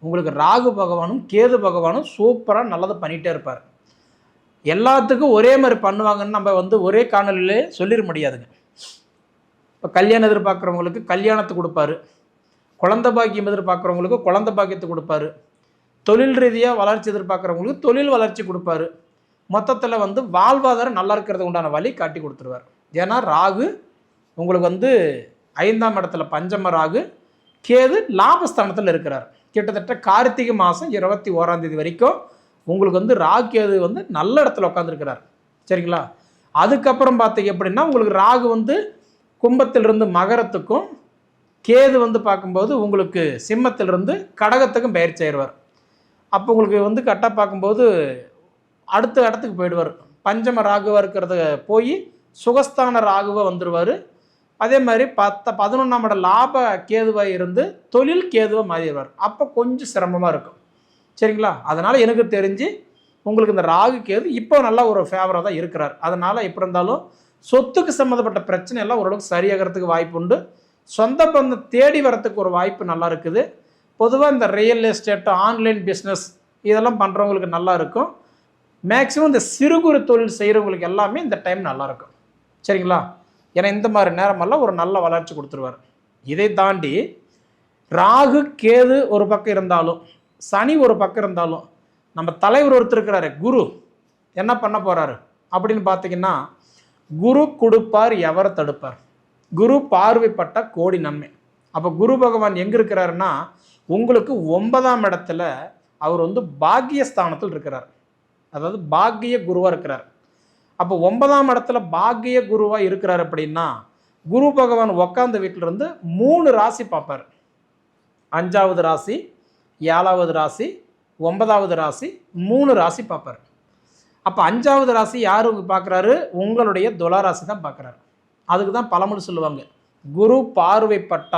உங்களுக்கு ராகு பகவானும் கேது பகவானும் சூப்பராக நல்லதை பண்ணிகிட்டே இருப்பார். எல்லாத்துக்கும் ஒரே மாதிரி பண்ணுவாங்கன்னு நம்ம ஒரே காணொலியிலே சொல்லிட முடியாதுங்க. இப்போ கல்யாணம் எதிர்பார்க்குறவங்களுக்கு கல்யாணத்தை கொடுப்பாரு, குழந்தை பாக்கியம் எதிர்பார்க்குறவங்களுக்கு குழந்தை பாக்கியத்தை கொடுப்பாரு, தொழில் ரீதியாக வளர்ச்சி எதிர்பார்க்குறவங்களுக்கு தொழில் வளர்ச்சி கொடுப்பாரு. மொத்தத்தில் வாழ்வாதாரம் நல்லா இருக்கிறது உண்டான வழி காட்டி கொடுத்துருவார். ஏன்னா ராகு உங்களுக்கு 5ஆம் இடத்துல பஞ்சம ராகு, கேது லாபஸ்தானத்தில் இருக்கிறார். கிட்டத்தட்ட கார்த்திகை மாதம் 21ஆம் தேதி வரைக்கும் உங்களுக்கு ராகு கேது நல்ல இடத்துல உட்காந்துருக்கிறார். சரிங்களா? அதுக்கப்புறம் பார்த்தீங்க அப்படின்னா உங்களுக்கு ராகு கும்பத்திலிருந்து மகரத்துக்கும், கேது பார்க்கும்போது உங்களுக்கு சிம்மத்திலிருந்து கடகத்துக்கும் பயிற்சி ஆயிடுவார். அப்போ உங்களுக்கு கரெக்டாக பார்க்கும்போது அடுத்த இடத்துக்கு போயிடுவார். பஞ்சம ராகுவாக இருக்கிறத போய் சுகஸ்தான ராகுவாக வந்துடுவார். அதே மாதிரி 11ஆம் இடம் லாப கேதுவாக இருந்து தொழில் கேதுவாக மாறிடுவார். அப்போ கொஞ்சம் சிரமமாக இருக்கும். சரிங்களா? அதனால் எனக்கு தெரிஞ்சு உங்களுக்கு இந்த ராகு கேது இப்போ நல்லா ஒரு ஃபேவராக தான் இருக்கிறார். அதனால் எப்படி இருந்தாலும் சொத்துக்கு சம்மந்தப்பட்ட பிரச்சனை எல்லாம் ஓரளவுக்கு சரியாகிறதுக்கு வாய்ப்பு உண்டு. சொந்த பந்தம் தேடி வரத்துக்கு ஒரு வாய்ப்பு நல்லா இருக்குது. பொதுவாக இந்த ரியல் எஸ்டேட், ஆன்லைன் பிஸ்னஸ் இதெல்லாம் பண்ணுறவங்களுக்கு நல்லா இருக்கும். மேக்ஸிமம் இந்த சிறு குறு தொழில் செய்கிறவங்களுக்கு எல்லாமே இந்த டைம் நல்லாயிருக்கும். சரிங்களா? ஏன்னா இந்த மாதிரி நேரமெல்லாம் ஒரு நல்ல வளர்ச்சி கொடுத்துருவார். இதை தாண்டி ராகு கேது ஒரு பக்கம் இருந்தாலும், சனி ஒரு பக்கம் இருந்தாலும், நம்ம தலைவர் ஒருத்தர் இருக்கிறாரு குரு என்ன பண்ண போகிறாரு அப்படின்னு பார்த்தீங்கன்னா, குரு கொடுப்பார் எவரை தடுப்பார். குரு பார்வைப்பட்ட கோடி நன்மை. அப்போ குரு பகவான் எங்கே இருக்கிறாருன்னா உங்களுக்கு 9ஆம் இடத்துல அவர் பாக்கியஸ்தானத்தில் இருக்கிறார். அதாவது பாக்கிய குருவாக இருக்கிறார். அப்போ 9ஆம் இடத்துல பாக்கிய குருவாக இருக்கிறார் அப்படின்னா குரு பகவான் உட்காந்த வீட்டிலிருந்து 3 ராசி பார்ப்பார். 5ஆவது ராசி, 7ஆவது ராசி, 9ஆவது ராசி, 3 ராசி பார்ப்பார். அப்போ 5ஆவது ராசி யார் பார்க்குறாரு? உங்களுடைய துலா ராசி தான் பார்க்குறாரு. அதுக்கு தான் பழமொழி சொல்லுவாங்க, குரு பார்வைப்பட்டார்